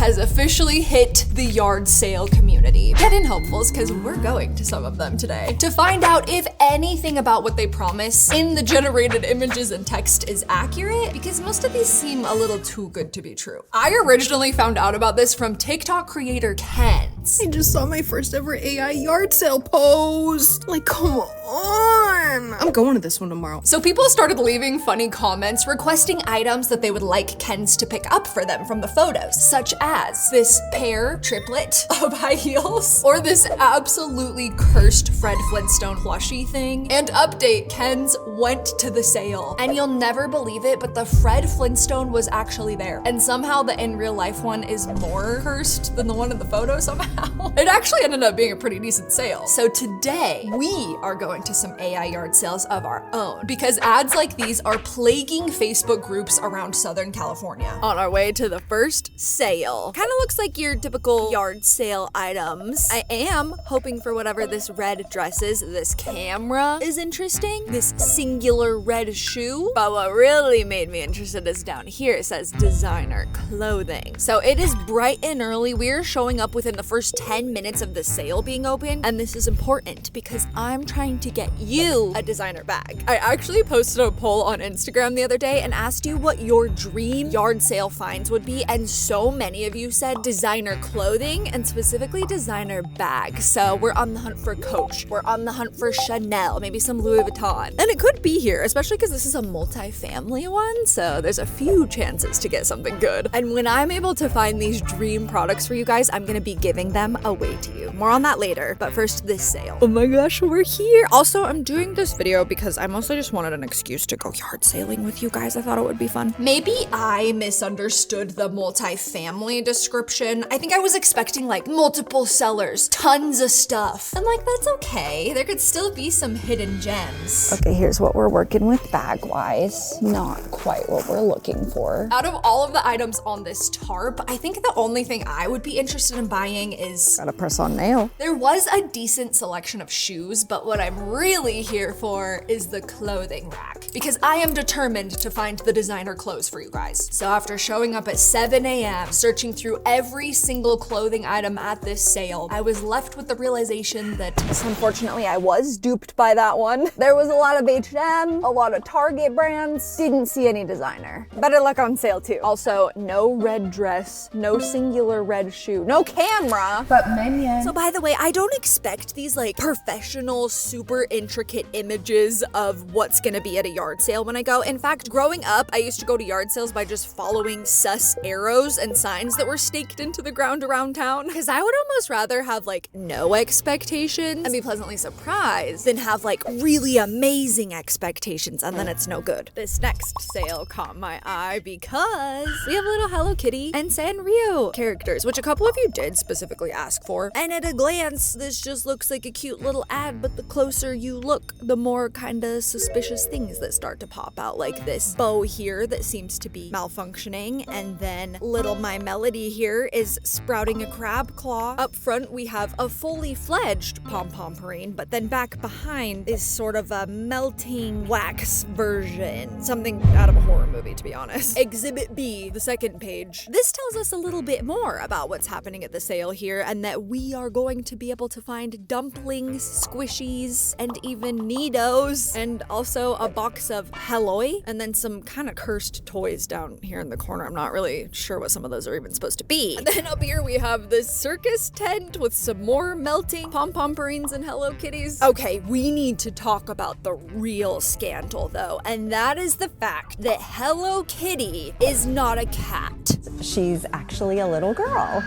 has officially hit the yard sale community. Get in, hopefuls, because we're going to some of them today to find out if anything about what they promise in the generated images and text is accurate, because most of these seem a little too good to be true. I originally found out about this from TikTok creator Ken's. I just saw my first ever AI yard sale post. Like, come on. I'm going to this one tomorrow. So people started leaving funny comments requesting items that they would like Ken's to pick up for them from the photos, such as this triplet of high heels, or this absolutely cursed Fred Flintstone plushie thing. And update, Ken's went to the sale. And you'll never believe it, but the Fred Flintstone was actually there. And somehow the in real life one is more cursed than the one in the photo somehow. It actually ended up being a pretty decent sale. So today, we are going to some AI yard sales of our own, because ads like these are plaguing Facebook groups around Southern California. On our way to the first sale. Kind of looks like your typical yard sale items. I am hoping for whatever this red dress is. This camera is interesting. This singular red shoe. But what really made me interested is down here. It says designer clothing. So it is bright and early. We're showing up within the first 10 minutes of the sale being open. And this is important because I'm trying to get you a designer bag. I actually posted a poll on Instagram the other day and asked you what your dream yard sale finds would be. And so many of you said designer clothing and specifically designer bags. So we're on the hunt for Coach. We're on the hunt for Chanel, maybe some Louis Vuitton. And it could be here, especially because this is a multi-family one. So there's a few chances to get something good. And when I'm able to find these dream products for you guys, I'm gonna be giving them away to you. More on that later, but first this sale. Oh my gosh, we're here. Also, I'm doing this video because I mostly just wanted an excuse to go yard sailing with you guys. I thought it would be fun. Maybe I misunderstood the multi-family description. I think I was expecting like multiple sellers, tons of stuff. And like, that's okay. There could still be some hidden gems. Okay, here's what we're working with bag-wise. Not quite what we're looking for. Out of all of the items on this tarp, I think the only thing I would be interested in buying is... Got a press-on nail. There was a decent selection of shoes, but what I'm really here for is the clothing rack, because I am determined to find the designer clothes for you guys. So after showing up at 7 a.m., searching through every single clothing item at this sale, I was left with the realization that... Unfortunately, I was duped by that one. There was a lot of H&M, a lot of Target brands. Didn't see any designer. Better luck on sale too. Also, no red dress, no singular red shoe, no camera, but minion. So by the way, I don't expect these like professional, super intricate images of what's gonna be at a yard sale when I go. In fact, growing up, I used to go to yard sales by just following sus arrows and signs that were staked into the ground around town, because I would almost rather have like no expectations and be pleasantly surprised than have like really amazing expectations and then it's no good. This next sale caught my eye because we have little Hello Kitty and Sanrio characters, which a couple of you did specifically ask for. And at a glance, this just looks like a cute little ad, but the closer you look, the more kind of suspicious things that start to pop out, like this bow here that seems to be malfunctioning, and then little My Melody here is sprouting a crab claw. Up front, we have a fully fledged pom-pom-porine, but then back behind is sort of a melting wax version. Something out of a horror movie, to be honest. Exhibit B, the second page. This tells us a little bit more about what's happening at the sale here, and that we are going to be able to find dumplings, squishies, and even Neatos, and also a box of Helloy, and then some kind of cursed toys down here in the corner. I'm not really sure what some of those are even supposed to be. And then up here we have this circus tent with some more melting pom-pom-porines and Hello Kitties. Okay, we need to talk about the real scandal though, and that is the fact that Hello Kitty is not a cat. She's actually a little girl.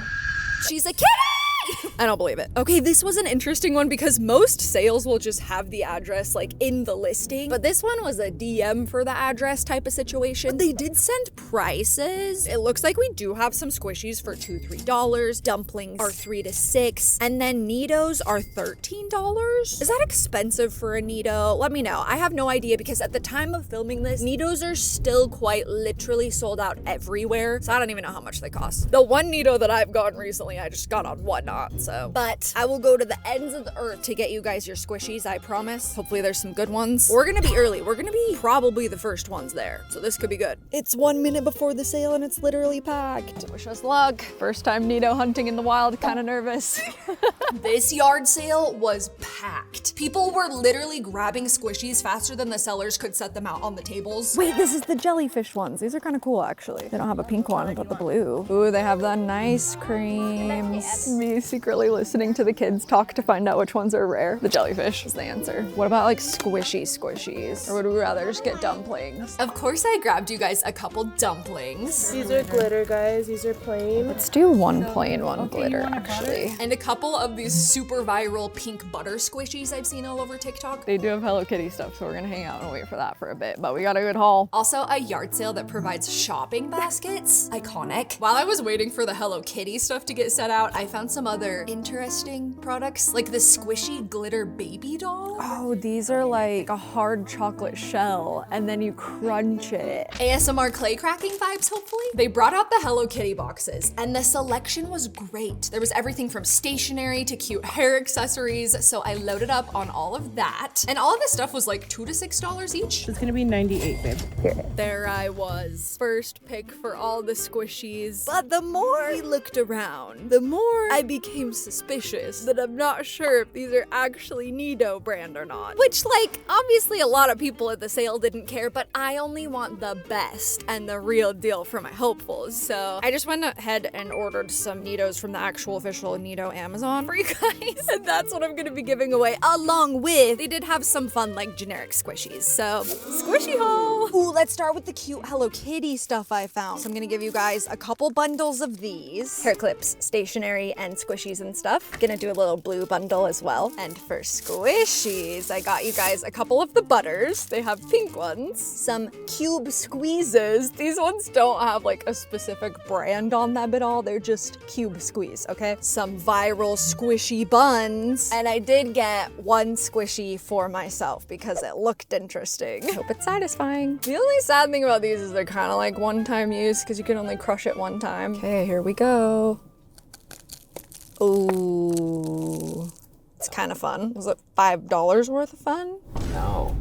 She's a kitty! I don't believe it. Okay, this was an interesting one because most sales will just have the address like in the listing, but this one was a DM for the address type of situation. But they did send prices. It looks like we do have some squishies for $2-3. Dumplings are $3 to $6, and then Neatos are $13. Is that expensive for a Neato? Let me know. I have no idea because at the time of filming this, Neatos are still quite literally sold out everywhere, so I don't even know how much they cost. The one Neato that I've gotten recently, I just got on Whatnot, so also. But I will go to the ends of the earth to get you guys your squishies, I promise. Hopefully there's some good ones. We're gonna be early. We're gonna be probably the first ones there. So this could be good. It's 1 minute before the sale and it's literally packed. Wish us luck. First time Nido hunting in the wild, kinda nervous. This yard sale was packed. People were literally grabbing squishies faster than the sellers could set them out on the tables. Wait, this is the jellyfish ones. These are kind of cool, actually. They don't have a pink one, but the blue. Ooh, they have the nice creams. Me secretly listening to the kids talk to find out which ones are rare. The jellyfish is the answer. What about like squishy squishies? Or would we rather just get dumplings? Of course I grabbed you guys a couple dumplings. These are glitter, guys. These are plain. Let's do one plain, one glitter, actually. And a couple of these super viral pink butter squishies I've seen all over TikTok. They do have Hello Kitty stuff, so we're gonna hang out and wait for that for a bit, but we got a good haul. Also a yard sale that provides shopping baskets. Iconic. While I was waiting for the Hello Kitty stuff to get set out, I found some other interesting products, like the squishy glitter baby doll. Oh, these are like a hard chocolate shell, and then you crunch it. ASMR clay cracking vibes, hopefully. They brought out the Hello Kitty boxes, and the selection was great. There was everything from stationery to cute hair accessories, so I loaded up on all of that. And all of this stuff was like $2 to $6 each. It's gonna be 98, babe. There I was, first pick for all the squishies. But the more I looked around, the more I became suspicious that I'm not sure if these are actually Nido brand or not. Which, like, obviously a lot of people at the sale didn't care, but I only want the best and the real deal for my hopefuls. So I just went ahead and ordered some Nidos from the actual official Nido Amazon for you guys. And that's what I'm gonna be giving away, along with, they did have some fun, like, generic squishies. So, squishy haul. Ooh, let's start with the cute Hello Kitty stuff I found. So I'm gonna give you guys a couple bundles of these. Hair clips, stationery, and squishies and stuff. Gonna do a little blue bundle as well. And for squishies, I got you guys a couple of the butters. They have pink ones. Some cube squeezes. These ones don't have like a specific brand on them at all. They're just cube squeeze, okay? Some viral squishy buns. And I did get one squishy for myself because it looked interesting. Hope it's satisfying. The only sad thing about these is they're kind of like one-time use because you can only crush it one time. Okay, here we go. Ooh. It's kind of fun. Was it $5 worth of fun? No.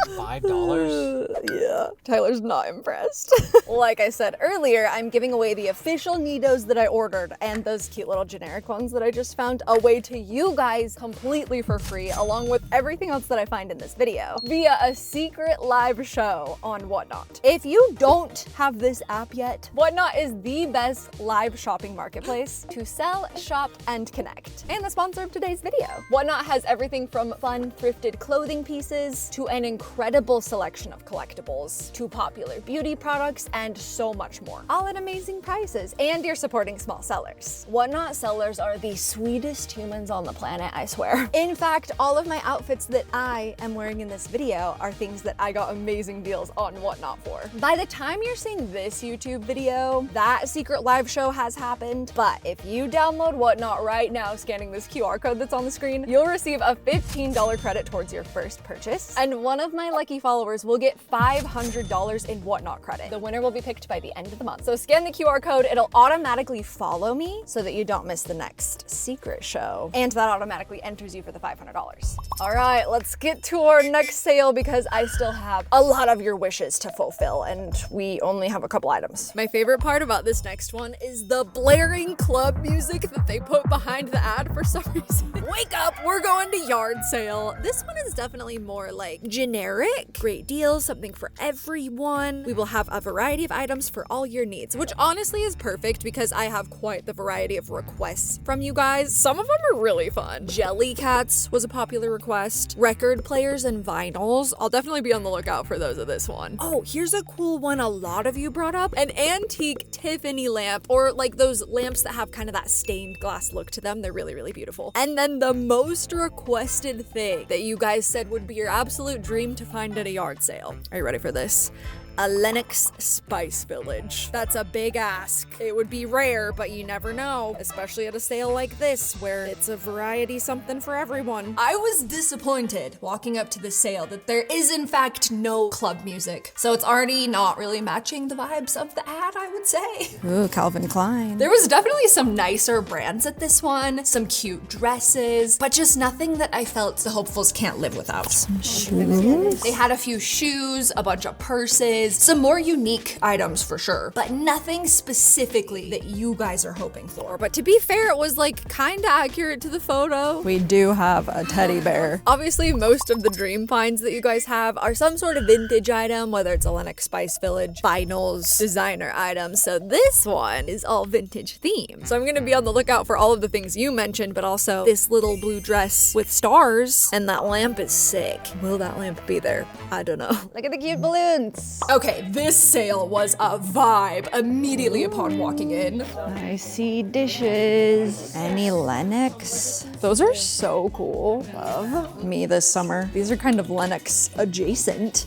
$5? Yeah. Tyler's not impressed. Like I said earlier, I'm giving away the official Nidos that I ordered and those cute little generic ones that I just found away to you guys completely for free, along with everything else that I find in this video via a secret live show on Whatnot. If you don't have this app yet, Whatnot is the best live shopping marketplace to sell, shop, and connect. And the sponsor of today's video. Whatnot has everything from fun thrifted clothing pieces to an incredible selection of collectibles to popular beauty products and so much more, all at amazing prices, and you're supporting small sellers. Whatnot sellers are the sweetest humans on the planet, I swear. In fact, all of my outfits that I am wearing in this video are things that I got amazing deals on Whatnot for. By the time you're seeing this YouTube video, that secret live show has happened, but if you download Whatnot right now, scanning this QR code that's on the screen, you'll receive a $15 credit towards your first purchase, and one of my lucky followers will get $500 in Whatnot credit. The winner will be picked by the end of the month. So scan the QR code, it'll automatically follow me so that you don't miss the next secret show. And that automatically enters you for the $500. All right, let's get to our next sale because I still have a lot of your wishes to fulfill and we only have a couple items. My favorite part about this next one is the blaring club music that they put behind the ad for some reason. Wake up, we're going to yard sale. This one is definitely more like generic. Great deals, something for everyone. We will have a variety of items for all your needs, which honestly is perfect because I have quite the variety of requests from you guys. Some of them are really fun. Jelly cats was a popular request. Record players and vinyls. I'll definitely be on the lookout for those of this one. Oh, here's a cool one a lot of you brought up. An antique Tiffany lamp, or like those lamps that have kind of that stained glass look to them. They're really, really beautiful. And then the most requested thing that you guys said would be your absolute dream to find at a yard sale. Are you ready for this? A Lennox Spice Village. That's a big ask. It would be rare, but you never know, especially at a sale like this where it's a variety something for everyone. I was disappointed walking up to the sale that there is in fact no club music. So it's already not really matching the vibes of the ad, I would say. Ooh, Calvin Klein. There was definitely some nicer brands at this one, some cute dresses, but just nothing that I felt the hopefuls can't live without. Shoes? They had a few shoes, a bunch of purses, some more unique items for sure, but nothing specifically that you guys are hoping for. But to be fair, it was like kind of accurate to the photo. We do have a teddy bear. Obviously, most of the dream finds that you guys have are some sort of vintage item, whether it's a Lennox Spice Village, vinyls, designer items. So this one is all vintage themed. So I'm gonna be on the lookout for all of the things you mentioned, but also this little blue dress with stars, and that lamp is sick. Will that lamp be there? I don't know. Look at the cute balloons. Okay, this sale was a vibe immediately upon walking in. I see dishes. Any Lennox? Those are so cool. Love me this summer. These are kind of Lennox adjacent.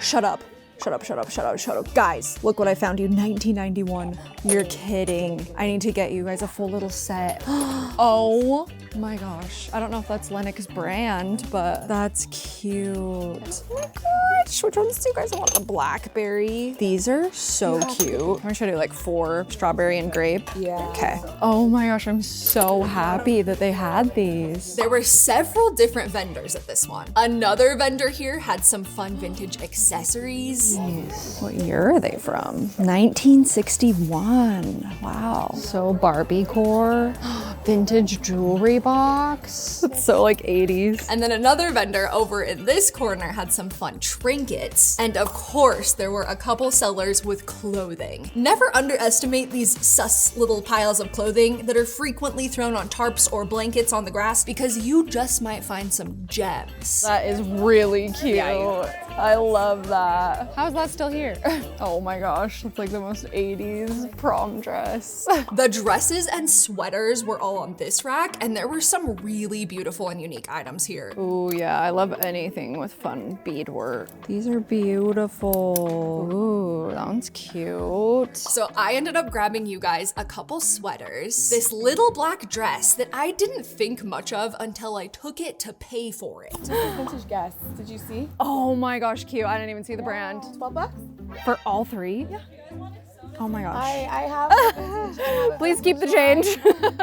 Shut up. Shut up, shut up, shut up, shut up. Guys, look what I found you, 1991. You're kidding. I need to get you guys a full little set. Oh my gosh. I don't know if that's Lennox brand, but that's cute. Oh my gosh, which ones do you guys want? The blackberry. These are so cute. I'm gonna show you like 4, strawberry and grape. Yeah. Okay. Oh my gosh, I'm so happy that they had these. There were several different vendors at this one. Another vendor here had some fun vintage accessories. What year are they from? 1961. Wow. So Barbie core. Vintage jewelry box. It's so like 80s. And then another vendor over in this corner had some fun trinkets. And of course, there were a couple sellers with clothing. Never underestimate these sus little piles of clothing that are frequently thrown on tarps or blankets on the grass because you just might find some gems. That is really cute. I love that. How's that still here? Oh my gosh, it's like the most 80s prom dress. The dresses and sweaters were all on this rack, and there were some really beautiful and unique items here. Oh yeah, I love anything with fun beadwork. These are beautiful. Ooh, that one's cute. So I ended up grabbing you guys a couple sweaters, this little black dress that I didn't think much of until I took it to pay for it. Vintage guess. Did you see? Oh my gosh, cute. I didn't even see the brand. $12? For all 3? Yeah. Oh my gosh. I have a vintage Please keep the change.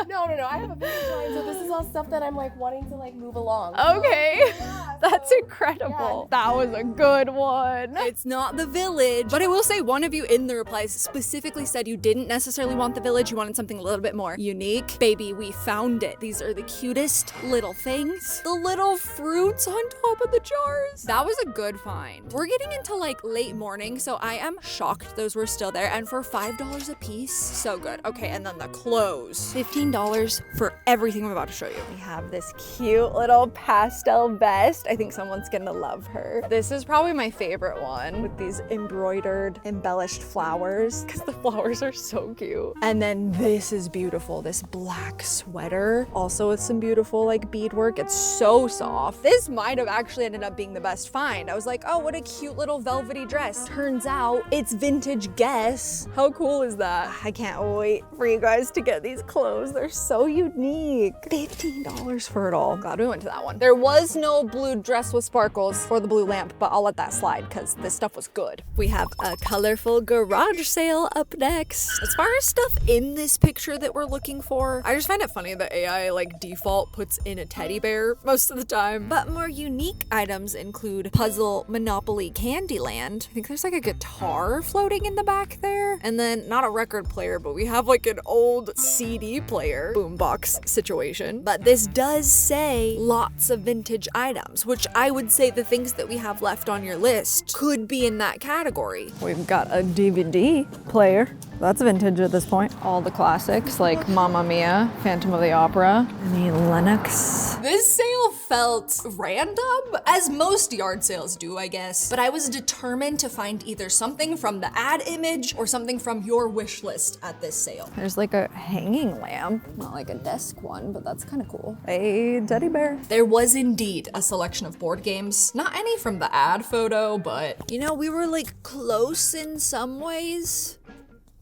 No, I have a vintage line, so this is all stuff that I'm like wanting to like move along. Okay. That's incredible. That was a good one. It's not the village, but I will say one of you in the replies specifically said you didn't necessarily want the village, you wanted something a little bit more unique. Baby, we found it. These are the cutest little things. The little fruits on top of the jars. That was a good find. We're getting into like late morning, so I am shocked those were still there. And for $5 a piece, so good. Okay, and then the clothes. $15 for everything I'm about to show you. We have this cute little pastel vest. I think someone's gonna love her. This is probably my favorite one with these embroidered, embellished flowers because the flowers are so cute. And then this is beautiful, this black sweater, also with some beautiful like beadwork. It's so soft. This might have actually ended up being the best find. I was like, oh, what a cute little velvety dress. Turns out it's vintage Guess. How cool is that? I can't wait for you guys to get these clothes. They're so unique. $15 for it all. Glad we went to that one. There was no blue dress with sparkles for the blue lamp, but I'll let that slide because this stuff was good. We have a colorful garage sale up next. As far as stuff in this picture that we're looking for, I just find it funny that AI like default puts in a teddy bear most of the time. But more unique items include Puzzle, Monopoly, Candyland. I think there's like a guitar floating in the back there. And then not a record player, but we have like an old CD player, boombox situation. But this does say lots of vintage items, which I would say the things that we have left on your list could be in that category. We've got a DVD player. That's vintage at this point. All the classics like Mamma Mia, Phantom of the Opera, any Lennox. This sale felt random, as most yard sales do, I guess. But I was determined to find either something from the ad image or something from your wish list at this sale. There's like a hanging lamp, not like a desk one, but that's kind of cool. A teddy bear. There was indeed a selection of board games. Not any from the ad photo, but You know, we were like close in some ways.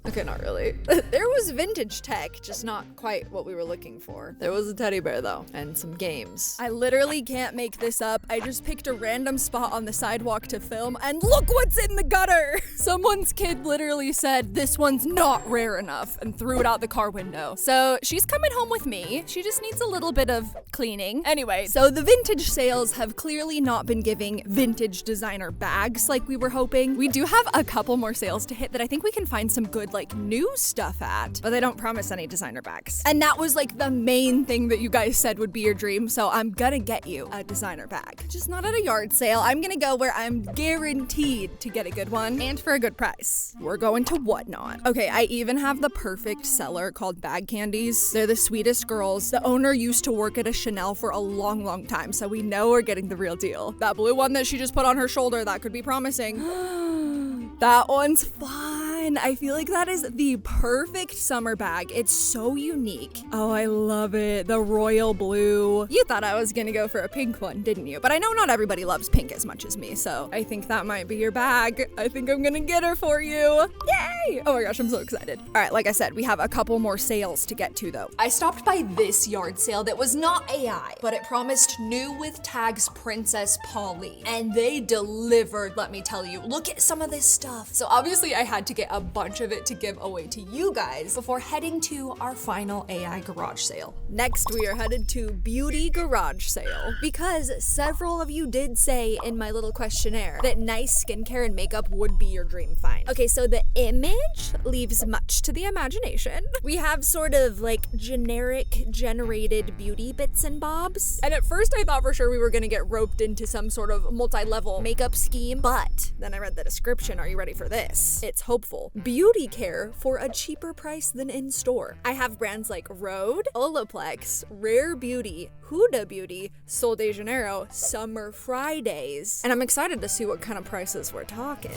Okay, not really. There was vintage tech, just not quite what we were looking for. There was a teddy bear though, and some games. I literally can't make this up. I just picked a random spot on the sidewalk to film, and look what's in the gutter! Someone's kid literally said, this one's not rare enough, and threw it out the car window. So she's coming home with me. She just needs a little bit of cleaning. Anyway, so the vintage sales have clearly not been giving vintage designer bags like we were hoping. We do have a couple more sales to hit that I think we can find some good like new stuff at, but they don't promise any designer bags. And that was like the main thing that you guys said would be your dream, so I'm gonna get you a designer bag. Just not at a yard sale. I'm gonna go where I'm guaranteed to get a good one and for a good price. We're going to Whatnot. Okay, I even have the perfect seller called Bag Candies. They're the sweetest girls. The owner used to work at a Chanel for a long, long time, so we know we're getting the real deal. That blue one that she just put on her shoulder, that could be promising. That one's fun. I feel like that is the perfect summer bag. It's so unique. Oh, I love it. The royal blue. You thought I was gonna go for a pink one, didn't you? But I know not everybody loves pink as much as me, so I think that might be your bag. I think I'm gonna get her for you. Yay! Oh my gosh, I'm so excited. All right, like I said, we have a couple more sales to get to though. I stopped by this yard sale that was not AI, but it promised new with tags Princess Polly. And they delivered, let me tell you. Look at some of this stuff. So obviously I had to get a bunch of it to give away to you guys before heading to our final AI garage sale. Next, we are headed to Beauty Garage Sale because several of you did say in my little questionnaire that nice skincare and makeup would be your dream find. Okay, so the image leaves much to the imagination. We have sort of like generic generated beauty bits and bobs. And at first I thought for sure we were gonna get roped into some sort of multi-level makeup scheme, but then I read the description. Are you ready for this? It's hopeful. Beauty care for a cheaper price than in store. I have brands like Rhode, Olaplex, Rare Beauty, Huda Beauty, Sol de Janeiro, Summer Fridays, and I'm excited to see what kind of prices we're talking.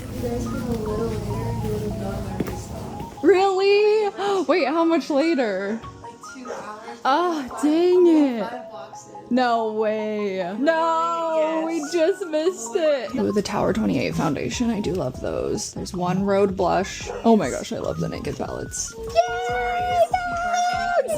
Really? Wait, how much later? Like 2 hours. Oh, dang it. 5 boxes. No way. No, we just missed it. Ooh, the Tower 28 foundation. I do love those. There's one Rhode blush. Oh my gosh, I love the Naked palettes. Yay!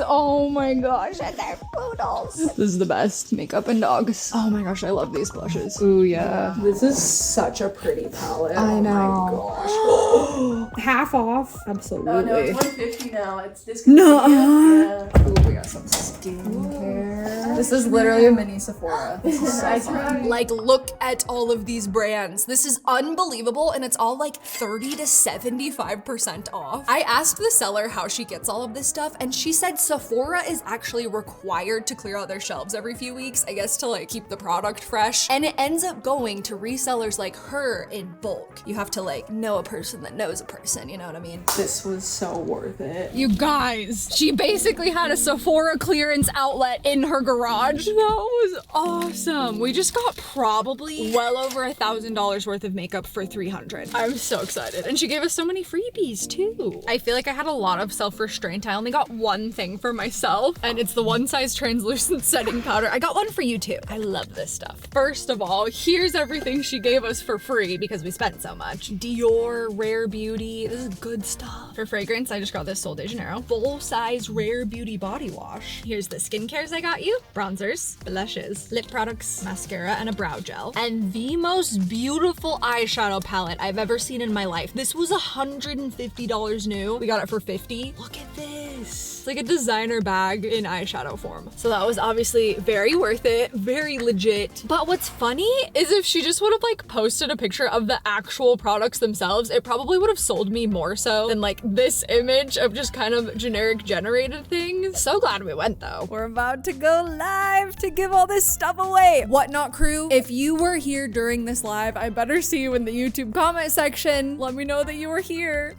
Oh my gosh, and they're poodles. This is the best. Makeup and dogs. Oh my gosh, I love these blushes. Ooh, yeah. This is such a pretty palette. I know. Oh my gosh. Half off. Absolutely. Oh no, it's 150 now. It's this. No. Yeah. Ooh, we got some skincare. This is literally a mini Sephora. This is so fun. Like, look at all of these brands. This is unbelievable, and it's all like 30 to 75% off. I asked the seller how she gets all of this stuff, and she said Sephora is actually required to clear out their shelves every few weeks, I guess to like keep the product fresh, and it ends up going to resellers like her in bulk. You have to like know a person that knows a person, you know what I mean? This was so worth it. You guys, she basically had a Sephora clearance outlet in her garage. That was awesome. We just got probably well over $1,000 worth of makeup for $300. I'm so excited. And she gave us so many freebies too. I feel like I had a lot of self-restraint. I only got one thing for myself, and it's the one size translucent setting powder. I got one for you too. I love this stuff. First of all, here's everything she gave us for free because we spent so much. Dior, Rare Beauty, this is good stuff. For fragrance, I just got this Sol de Janeiro full-size Rare Beauty body wash. Here's the skincares I got you. Bronzers, blushes, lip products, mascara, and a brow gel. And the most beautiful eyeshadow palette I've ever seen in my life. This was $150 new. We got it for $50. Look at this. It's like a designer bag in eyeshadow form. So that was obviously very worth it, very legit. But what's funny is if she just would have like posted a picture of the actual products themselves, it probably would have sold me more so than like this image of just kind of generic generated things. So glad we went though. We're about to go live to give all this stuff away. Whatnot crew, if you were here during this live, I better see you in the YouTube comment section. Let me know that you were here.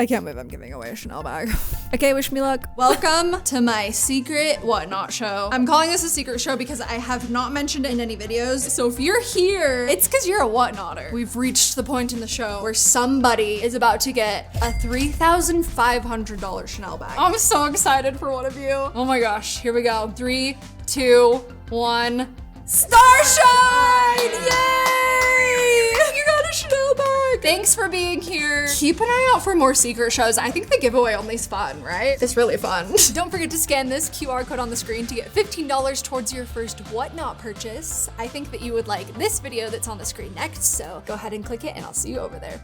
I can't believe I'm giving away a Chanel bag. Okay, wish me luck. Welcome to my secret whatnot show. I'm calling this a secret show because I have not mentioned it in any videos. So if you're here, it's because you're a whatnotter. We've reached the point in the show where somebody is about to get a $3,500 Chanel bag. I'm so excited for one of you. Oh my gosh, here we go. 3, 2, 1. Starshine! Yay! You got a Chanel bag! Thanks for being here. Keep an eye out for more secret shows. I think the giveaway only's fun, right? It's really fun. Don't forget to scan this QR code on the screen to get $15 towards your first whatnot purchase. I think that you would like this video that's on the screen next, so go ahead and click it and I'll see you over there.